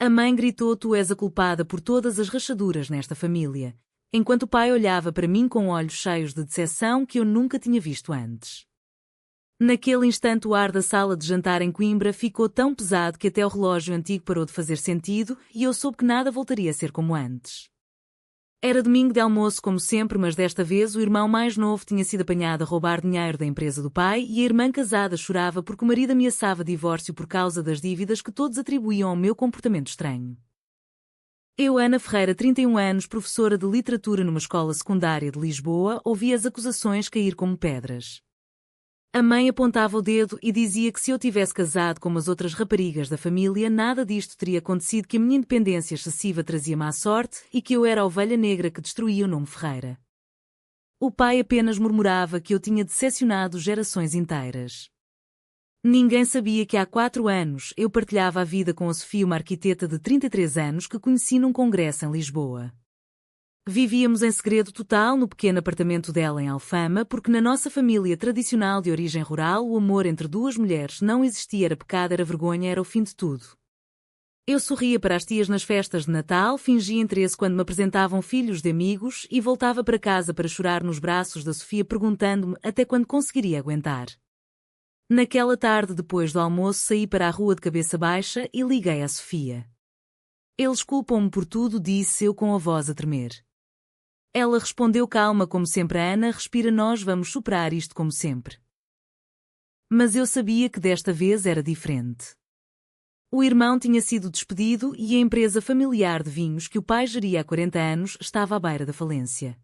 A mãe gritou: "Tu és a culpada por todas as rachaduras nesta família", enquanto o pai olhava para mim com olhos cheios de decepção que eu nunca tinha visto antes. Naquele instante o ar da sala de jantar em Coimbra ficou tão pesado que até o relógio antigo parou de fazer sentido e eu soube que nada voltaria a ser como antes. Era domingo de almoço como sempre, mas desta vez o irmão mais novo tinha sido apanhado a roubar dinheiro da empresa do pai e a irmã casada chorava porque o marido ameaçava divórcio por causa das dívidas que todos atribuíam ao meu comportamento estranho. Eu, Ana Ferreira, 31 anos, professora de literatura numa escola secundária de Lisboa, ouvi as acusações cair como pedras. A mãe apontava o dedo e dizia que se eu tivesse casado como as outras raparigas da família, nada disto teria acontecido, que a minha independência excessiva trazia má sorte e que eu era a ovelha negra que destruía o nome Ferreira. O pai apenas murmurava que eu tinha decepcionado gerações inteiras. Ninguém sabia que há 4 anos eu partilhava a vida com a Sofia, uma arquiteta de 33 anos que conheci num congresso em Lisboa. Vivíamos em segredo total no pequeno apartamento dela em Alfama, porque na nossa família tradicional de origem rural o amor entre duas mulheres não existia, era pecado, era vergonha, era o fim de tudo. Eu sorria para as tias nas festas de Natal, fingia interesse quando me apresentavam filhos de amigos e voltava para casa para chorar nos braços da Sofia, perguntando-me até quando conseguiria aguentar. Naquela tarde depois do almoço saí para a rua de cabeça baixa e liguei à Sofia. "Eles culpam-me por tudo", disse eu com a voz a tremer. Ela respondeu calma como sempre: "Ana, respira, nós vamos superar isto como sempre." Mas eu sabia que desta vez era diferente. O irmão tinha sido despedido e a empresa familiar de vinhos que o pai geria há 40 anos estava à beira da falência.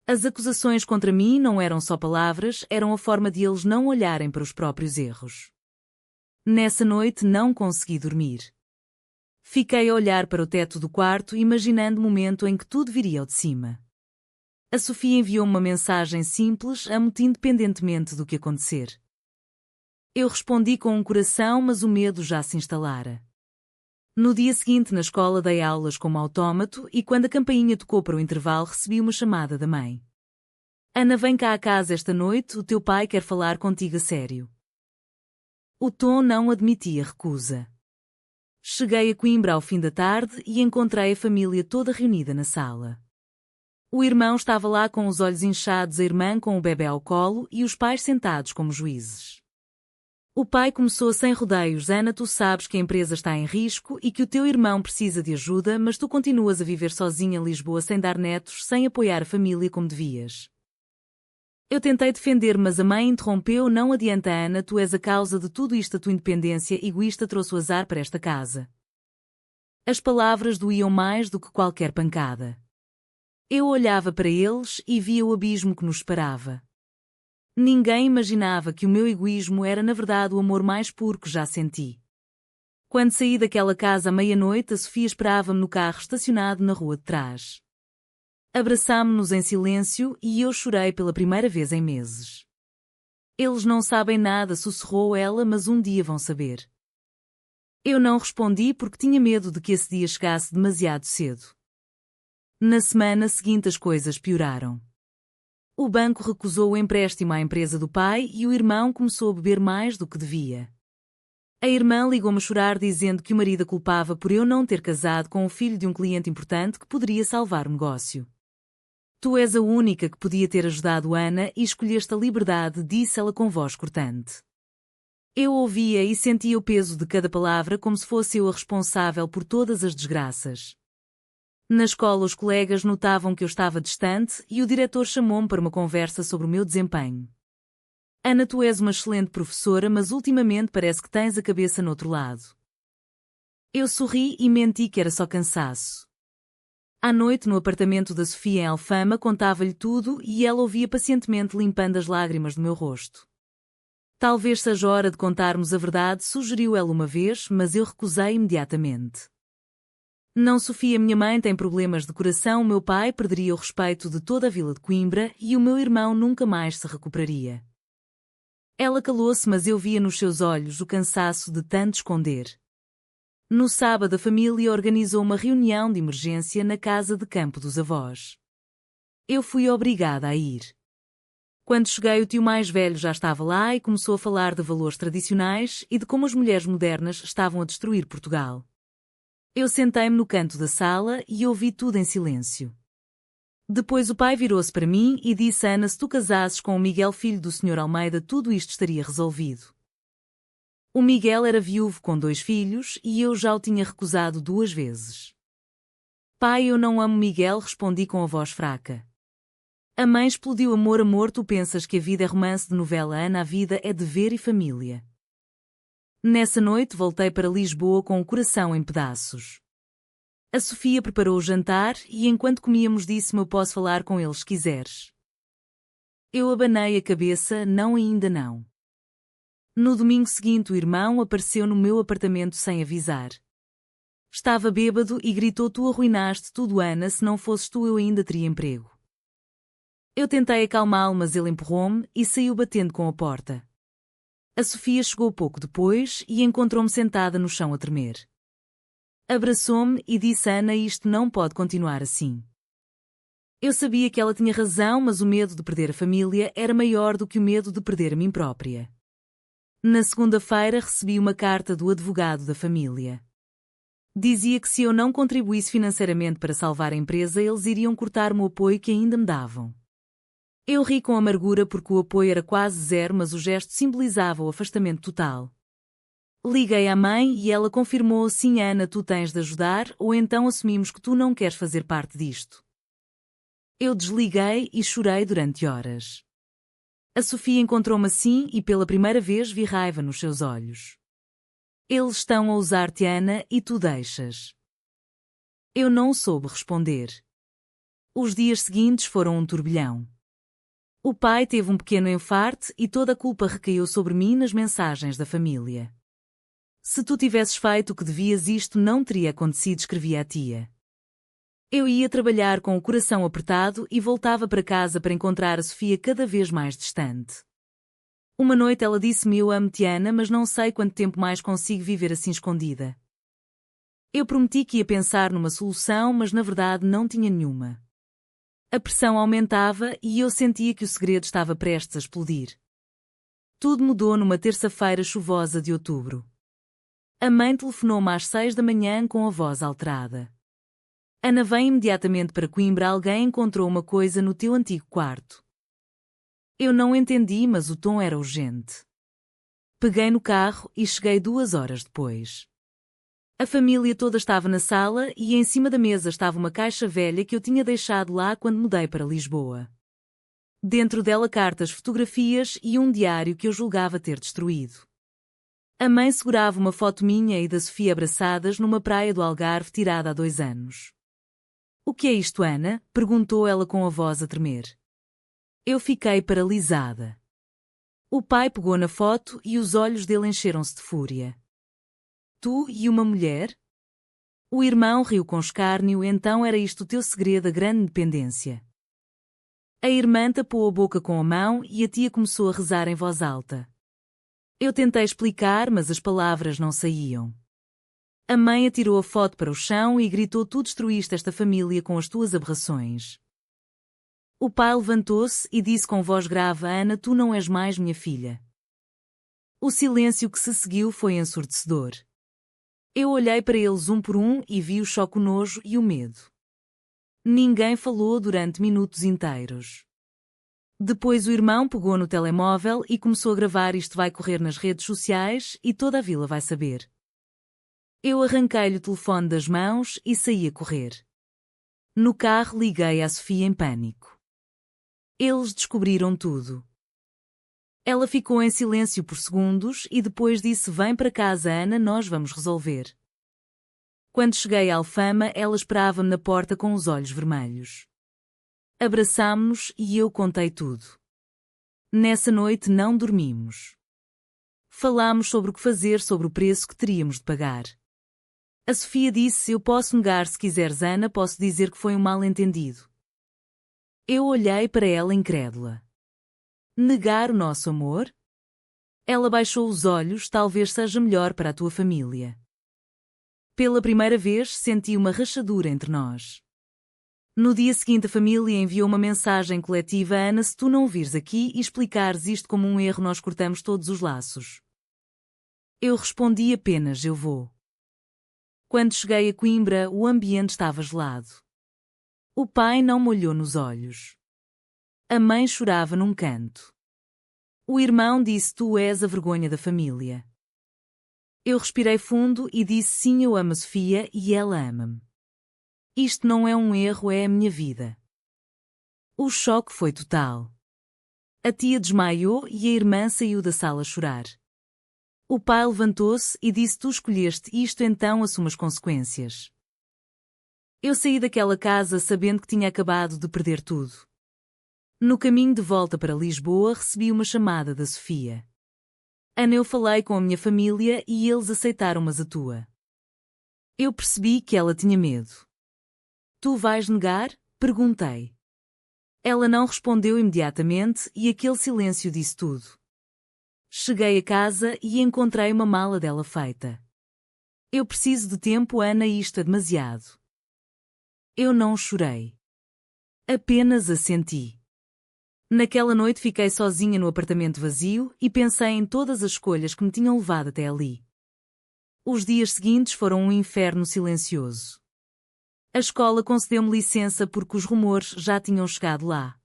As acusações contra mim não eram só palavras, eram a forma de eles não olharem para os próprios erros. Nessa noite não consegui dormir. Fiquei a olhar para o teto do quarto, imaginando o momento em que tudo viria ao de cima. A Sofia enviou-me uma mensagem simples: "Amo-te independentemente do que acontecer." Eu respondi com um coração, mas o medo já se instalara. No dia seguinte na escola dei aulas como autómato e quando a campainha tocou para o intervalo recebi uma chamada da mãe. "Ana, vem cá a casa esta noite, o teu pai quer falar contigo a sério." O tom não admitia recusa. Cheguei a Coimbra ao fim da tarde e encontrei a família toda reunida na sala. O irmão estava lá com os olhos inchados, a irmã com o bebé ao colo e os pais sentados como juízes. O pai começou sem rodeios: "Ana, tu sabes que a empresa está em risco e que o teu irmão precisa de ajuda, mas tu continuas a viver sozinha em Lisboa sem dar netos, sem apoiar a família como devias." Eu tentei defender, mas a mãe interrompeu: "Não adianta, Ana, tu és a causa de tudo isto, a tua independência egoísta trouxe o azar para esta casa." As palavras doíam mais do que qualquer pancada. Eu olhava para eles e via o abismo que nos separava. Ninguém imaginava que o meu egoísmo era na verdade o amor mais puro que já senti. Quando saí daquela casa à meia-noite, a Sofia esperava-me no carro estacionado na rua de trás. Abraçámo-nos em silêncio e eu chorei pela primeira vez em meses. "Eles não sabem nada", sussurrou ela, "mas um dia vão saber." Eu não respondi porque tinha medo de que esse dia chegasse demasiado cedo. Na semana seguinte as coisas pioraram. O banco recusou o empréstimo à empresa do pai e o irmão começou a beber mais do que devia. A irmã ligou-me a chorar dizendo que o marido a culpava por eu não ter casado com o filho de um cliente importante que poderia salvar o negócio. "Tu és a única que podia ter ajudado Ana e escolheste a liberdade", disse ela com voz cortante. Eu ouvia e sentia o peso de cada palavra como se fosse eu a responsável por todas as desgraças. Na escola os colegas notavam que eu estava distante e o diretor chamou-me para uma conversa sobre o meu desempenho. "Ana, tu és uma excelente professora, mas ultimamente parece que tens a cabeça no outro lado." Eu sorri e menti que era só cansaço. À noite no apartamento da Sofia em Alfama contava-lhe tudo e ela ouvia pacientemente, limpando as lágrimas do meu rosto. "Talvez seja hora de contarmos a verdade", sugeriu ela uma vez, mas eu recusei imediatamente. "Não, Sofia, minha mãe tem problemas de coração, o meu pai perderia o respeito de toda a vila de Coimbra e o meu irmão nunca mais se recuperaria." Ela calou-se, mas eu via nos seus olhos o cansaço de tanto esconder. No sábado a família organizou uma reunião de emergência na casa de campo dos avós. Eu fui obrigada a ir. Quando cheguei, o tio mais velho já estava lá e começou a falar de valores tradicionais e de como as mulheres modernas estavam a destruir Portugal. Eu sentei-me no canto da sala e ouvi tudo em silêncio. Depois o pai virou-se para mim e disse: Ana, se tu casasses com o Miguel, filho do Sr. Almeida, tudo isto estaria resolvido. O Miguel era viúvo com 2 filhos e eu já o tinha recusado 2 vezes. Pai, eu não amo Miguel, respondi com a voz fraca. A mãe explodiu: amor, amor, tu pensas que a vida é romance de novela, Ana, a vida é dever e família. Nessa noite voltei para Lisboa com o coração em pedaços. A Sofia preparou o jantar e enquanto comíamos disse-me: eu posso falar com eles se quiseres. Eu abanei a cabeça: não, ainda não. No domingo seguinte o irmão apareceu no meu apartamento sem avisar. Estava bêbado e gritou: tu arruinaste tudo, Ana, se não fosses tu eu ainda teria emprego. Eu tentei acalmá-lo, mas ele empurrou-me e saiu batendo com a porta. A Sofia chegou pouco depois e encontrou-me sentada no chão a tremer. Abraçou-me e disse: Ana, isto não pode continuar assim. Eu sabia que ela tinha razão, mas o medo de perder a família era maior do que o medo de perder a mim própria. Na segunda-feira recebi uma carta do advogado da família. Dizia que se eu não contribuísse financeiramente para salvar a empresa, eles iriam cortar-me o apoio que ainda me davam. Eu ri com amargura porque o apoio era quase zero, mas o gesto simbolizava o afastamento total. Liguei à mãe e ela confirmou: sim, Ana, tu tens de ajudar, ou então assumimos que tu não queres fazer parte disto. Eu desliguei e chorei durante horas. A Sofia encontrou-me assim e pela primeira vez vi raiva nos seus olhos. Eles estão a usar-te, Ana, e tu deixas. Eu não soube responder. Os dias seguintes foram um turbilhão. O pai teve um pequeno infarte e toda a culpa recaiu sobre mim nas mensagens da família. Se tu tivesses feito o que devias, isto não teria acontecido, escrevia a tia. Eu ia trabalhar com o coração apertado e voltava para casa para encontrar a Sofia cada vez mais distante. Uma noite ela disse-me: eu amo-te, Ana, mas não sei quanto tempo mais consigo viver assim escondida. Eu prometi que ia pensar numa solução, mas na verdade não tinha nenhuma. A pressão aumentava e eu sentia que o segredo estava prestes a explodir. Tudo mudou numa terça-feira chuvosa de outubro. A mãe telefonou-me às 6 da manhã com a voz alterada. Ana, vem imediatamente para Coimbra, alguém encontrou uma coisa no teu antigo quarto. Eu não entendi, mas o tom era urgente. Peguei no carro e cheguei 2 horas depois. A família toda estava na sala e em cima da mesa estava uma caixa velha que eu tinha deixado lá quando mudei para Lisboa. Dentro dela cartas, fotografias e um diário que eu julgava ter destruído. A mãe segurava uma foto minha e da Sofia abraçadas numa praia do Algarve tirada há 2 anos. O que é isto, Ana? Perguntou ela com a voz a tremer. Eu fiquei paralisada. O pai pegou na foto e os olhos dele encheram-se de fúria. Tu e uma mulher? O irmão riu com escárnio. Então era isto o teu segredo, a grande independência. A irmã tapou a boca com a mão e a tia começou a rezar em voz alta. Eu tentei explicar, mas as palavras não saíam. A mãe atirou a foto para o chão e gritou: tu destruíste esta família com as tuas aberrações. O pai levantou-se e disse com voz grave: Ana, tu não és mais minha filha. O silêncio que se seguiu foi ensurdecedor. Eu olhei para eles um por um e vi o choque, o nojo e o medo. Ninguém falou durante minutos inteiros. Depois o irmão pegou no telemóvel e começou a gravar: isto vai correr nas redes sociais e toda a vila vai saber. Eu arranquei-lhe o telefone das mãos e saí a correr. No carro liguei à Sofia em pânico. Eles descobriram tudo. Ela ficou em silêncio por segundos e depois disse: vem para casa, Ana, nós vamos resolver. Quando cheguei à Alfama, ela esperava-me na porta com os olhos vermelhos. Abraçámo-nos e eu contei tudo. Nessa noite não dormimos. Falámos sobre o que fazer, sobre o preço que teríamos de pagar. A Sofia disse: eu posso negar se quiseres, Ana, posso dizer que foi um mal-entendido. Eu olhei para ela incrédula. Negar o nosso amor? Ela baixou os olhos: talvez seja melhor para a tua família. Pela primeira vez senti uma rachadura entre nós. No dia seguinte a família enviou uma mensagem coletiva: Ana, se tu não vires aqui e explicares isto como um erro, nós cortamos todos os laços. Eu respondi apenas: eu vou. Quando cheguei a Coimbra, o ambiente estava gelado. O pai não me olhou nos olhos. A mãe chorava num canto. O irmão disse: tu és a vergonha da família. Eu respirei fundo e disse: sim, eu amo a Sofia e ela ama-me. Isto não é um erro, é a minha vida. O choque foi total. A tia desmaiou e a irmã saiu da sala a chorar. O pai levantou-se e disse: tu escolheste isto, então assuma as consequências. Eu saí daquela casa sabendo que tinha acabado de perder tudo. No caminho de volta para Lisboa recebi uma chamada da Sofia. Ana, eu falei com a minha família e eles aceitaram, mas a tua. Eu percebi que ela tinha medo. Tu vais negar? Perguntei. Ela não respondeu imediatamente e aquele silêncio disse tudo. Cheguei a casa e encontrei uma mala dela feita. Eu preciso de tempo, Ana, isto é demasiado. Eu não chorei. Apenas assenti. Naquela noite fiquei sozinha no apartamento vazio e pensei em todas as escolhas que me tinham levado até ali. Os dias seguintes foram um inferno silencioso. A escola concedeu-me licença porque os rumores já tinham chegado lá.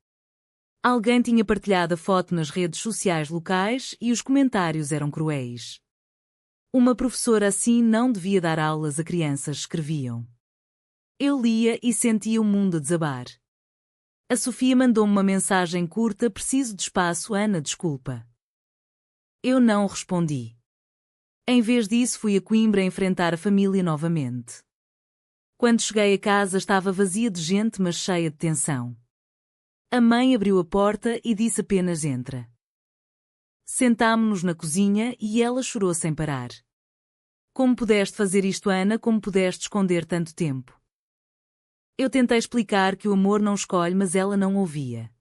Alguém tinha partilhado a foto nas redes sociais locais e os comentários eram cruéis. Uma professora assim não devia dar aulas a crianças, escreviam. Eu lia e sentia o mundo a desabar. A Sofia mandou-me uma mensagem curta: preciso de espaço, Ana, desculpa. Eu não respondi. Em vez disso, fui a Coimbra enfrentar a família novamente. Quando cheguei a casa estava vazia de gente, mas cheia de tensão. A mãe abriu a porta e disse apenas: entra. Sentámo-nos na cozinha e ela chorou sem parar. Como pudeste fazer isto, Ana? Como pudeste esconder tanto tempo? Eu tentei explicar que o amor não escolhe, mas ela não ouvia.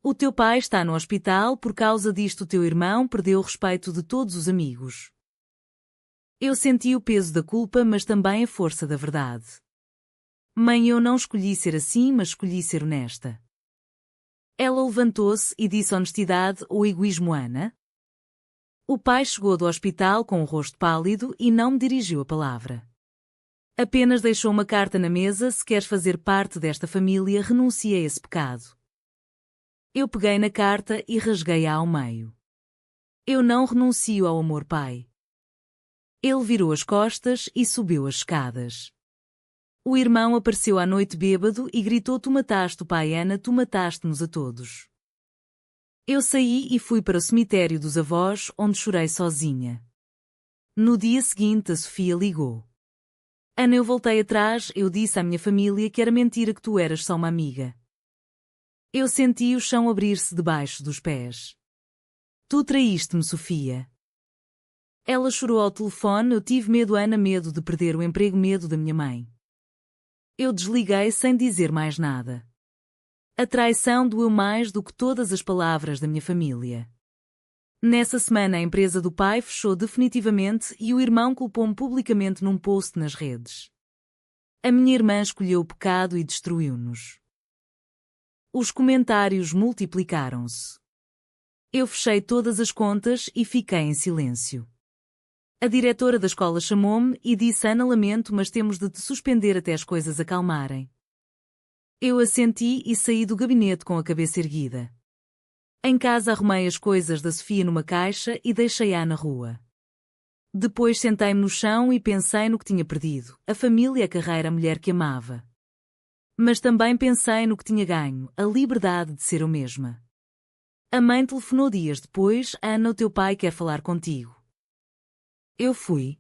O teu pai está no hospital, por causa disto o teu irmão perdeu o respeito de todos os amigos. Eu senti o peso da culpa, mas também a força da verdade. Mãe, eu não escolhi ser assim, mas escolhi ser honesta. Ela levantou-se e disse: honestidade ou egoísmo, Ana? O pai chegou do hospital com o rosto pálido e não me dirigiu a palavra. Apenas deixou uma carta na mesa: se queres fazer parte desta família, renuncia a esse pecado. Eu peguei na carta e rasguei-a ao meio. Eu não renuncio ao amor, pai. Ele virou as costas e subiu as escadas. O irmão apareceu à noite bêbado e gritou: tu mataste o pai, Ana, tu mataste-nos a todos. Eu saí e fui para o cemitério dos avós, onde chorei sozinha. No dia seguinte a Sofia ligou. Ana, eu voltei atrás, eu disse à minha família que era mentira, que tu eras só uma amiga. Eu senti o chão abrir-se debaixo dos pés. Tu traíste-me, Sofia. Ela chorou ao telefone: eu tive medo, Ana, medo de perder o emprego, medo da minha mãe. Eu desliguei sem dizer mais nada. A traição doeu mais do que todas as palavras da minha família. Nessa semana a empresa do pai fechou definitivamente e o irmão culpou-me publicamente num post nas redes. A minha irmã escolheu o pecado e destruiu-nos. Os comentários multiplicaram-se. Eu fechei todas as contas e fiquei em silêncio. A diretora da escola chamou-me e disse: Ana, lamento, mas temos de te suspender até as coisas acalmarem. Eu assenti e saí do gabinete com a cabeça erguida. Em casa arrumei as coisas da Sofia numa caixa e deixei-a na rua. Depois sentei-me no chão e pensei no que tinha perdido: a família, a carreira, a mulher que amava. Mas também pensei no que tinha ganho: a liberdade de ser eu mesma. A mãe telefonou dias depois: Ana, o teu pai quer falar contigo. Eu fui.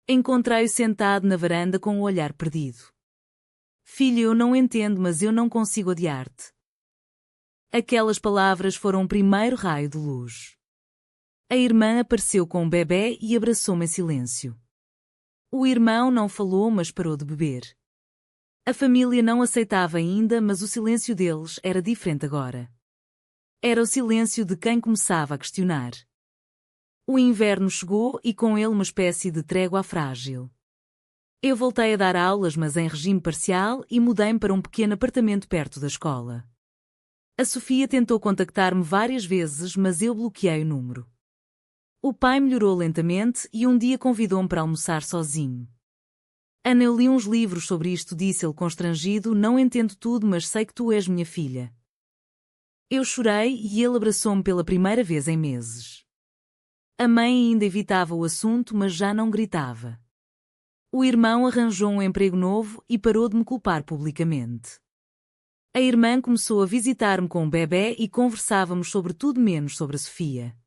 Encontrei-o sentado na varanda com o olhar perdido. Filha, eu não entendo, mas eu não consigo odiar-te. Aquelas palavras foram o primeiro raio de luz. A irmã apareceu com um bebê e abraçou-me em silêncio. O irmão não falou, mas parou de beber. A família não aceitava ainda, mas o silêncio deles era diferente agora. Era o silêncio de quem começava a questionar. O inverno chegou e com ele uma espécie de trégua frágil. Eu voltei a dar aulas, mas em regime parcial, e mudei-me para um pequeno apartamento perto da escola. A Sofia tentou contactar-me várias vezes, mas eu bloqueei o número. O pai melhorou lentamente e um dia convidou-me para almoçar sozinho. Ana, eu li uns livros sobre isto, disse ele constrangido, não entendo tudo, mas sei que tu és minha filha. Eu chorei e ele abraçou-me pela primeira vez em meses. A mãe ainda evitava o assunto, mas já não gritava. O irmão arranjou um emprego novo e parou de me culpar publicamente. A irmã começou a visitar-me com um bebé e conversávamos sobre tudo menos sobre a Sofia.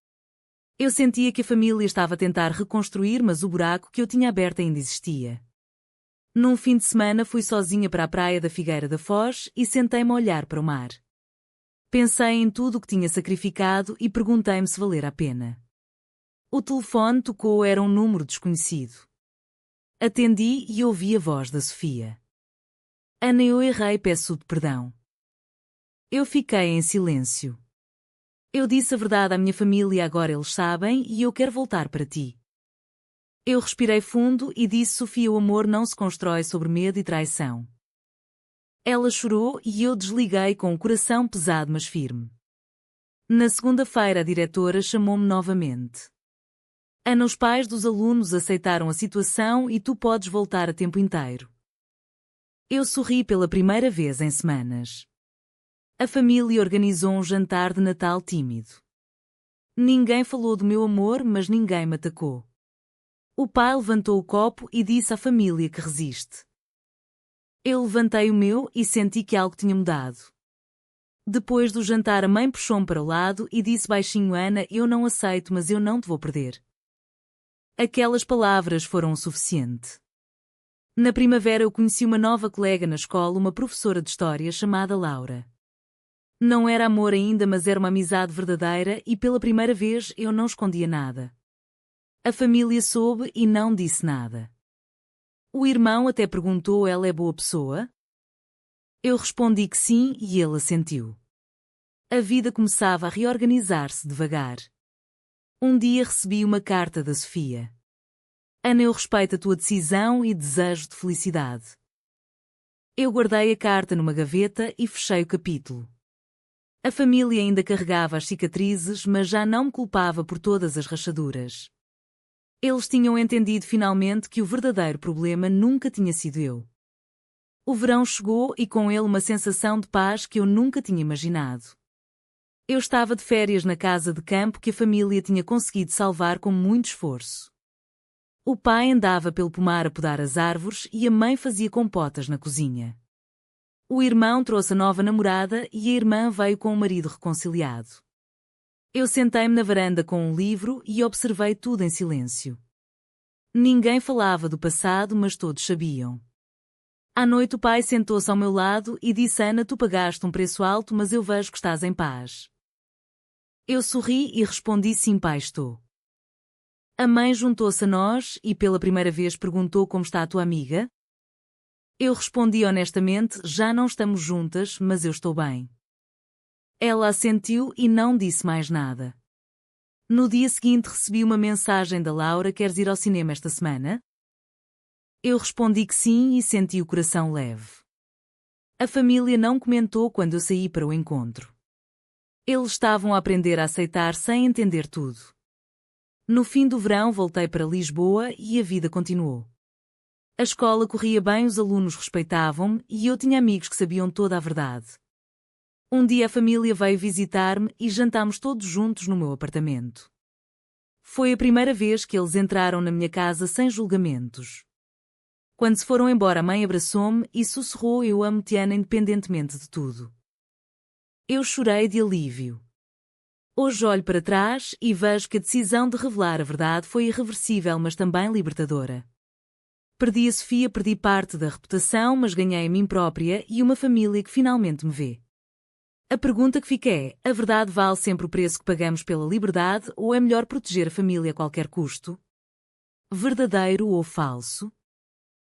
Eu sentia que a família estava a tentar reconstruir, mas o buraco que eu tinha aberto ainda existia. Num fim de semana fui sozinha para a praia da Figueira da Foz e sentei-me a olhar para o mar. Pensei em tudo o que tinha sacrificado e perguntei-me se valer a pena. O telefone tocou, era um número desconhecido. Atendi e ouvi a voz da Sofia. Ana, eu errei, peço-te perdão. Eu fiquei em silêncio. Eu disse a verdade à minha família, agora eles sabem e eu quero voltar para ti. Eu respirei fundo e disse: Sofia, o amor não se constrói sobre medo e traição. Ela chorou e eu desliguei com o coração pesado mas firme. Na segunda-feira a diretora chamou-me novamente. Ana, os pais dos alunos aceitaram a situação e tu podes voltar a tempo inteiro. Eu sorri pela primeira vez em semanas. A família organizou um jantar de Natal tímido. Ninguém falou do meu amor, mas ninguém me atacou. O pai levantou o copo e disse à família que resiste. Eu levantei o meu e senti que algo tinha mudado. Depois do jantar a mãe puxou-me para o lado e disse baixinho: Ana, eu não aceito, mas eu não te vou perder. Aquelas palavras foram o suficiente. Na primavera eu conheci uma nova colega na escola, uma professora de história chamada Laura. Não era amor ainda, mas era uma amizade verdadeira e pela primeira vez eu não escondia nada. A família soube e não disse nada. O irmão até perguntou: ela é boa pessoa? Eu respondi que sim e ele assentiu. A vida começava a reorganizar-se devagar. Um dia recebi uma carta da Sofia. Ana, eu respeito a tua decisão e desejo-te felicidade. Eu guardei a carta numa gaveta e fechei o capítulo. A família ainda carregava as cicatrizes, mas já não me culpava por todas as rachaduras. Eles tinham entendido finalmente que o verdadeiro problema nunca tinha sido eu. O verão chegou e com ele uma sensação de paz que eu nunca tinha imaginado. Eu estava de férias na casa de campo que a família tinha conseguido salvar com muito esforço. O pai andava pelo pomar a podar as árvores e a mãe fazia compotas na cozinha. O irmão trouxe a nova namorada e a irmã veio com o marido reconciliado. Eu sentei-me na varanda com um livro e observei tudo em silêncio. Ninguém falava do passado, mas todos sabiam. À noite o pai sentou-se ao meu lado e disse: Ana, tu pagaste um preço alto, mas eu vejo que estás em paz. Eu sorri e respondi: sim, pai, estou. A mãe juntou-se a nós e pela primeira vez perguntou: como está a tua amiga? Eu respondi honestamente: já não estamos juntas, mas eu estou bem. Ela assentiu e não disse mais nada. No dia seguinte recebi uma mensagem da Laura: queres ir ao cinema esta semana? Eu respondi que sim e senti o coração leve. A família não comentou quando eu saí para o encontro. Eles estavam a aprender a aceitar sem entender tudo. No fim do verão voltei para Lisboa e a vida continuou. A escola corria bem, os alunos respeitavam-me e eu tinha amigos que sabiam toda a verdade. Um dia a família veio visitar-me e jantámos todos juntos no meu apartamento. Foi a primeira vez que eles entraram na minha casa sem julgamentos. Quando se foram embora, a mãe abraçou-me e sussurrou: eu amo-te, Ana, independentemente de tudo. Eu chorei de alívio. Hoje olho para trás e vejo que a decisão de revelar a verdade foi irreversível, mas também libertadora. Perdi a Sofia, perdi parte da reputação, mas ganhei a mim própria e uma família que finalmente me vê. A pergunta que fica é: a verdade vale sempre o preço que pagamos pela liberdade ou é melhor proteger a família a qualquer custo? Verdadeiro ou falso?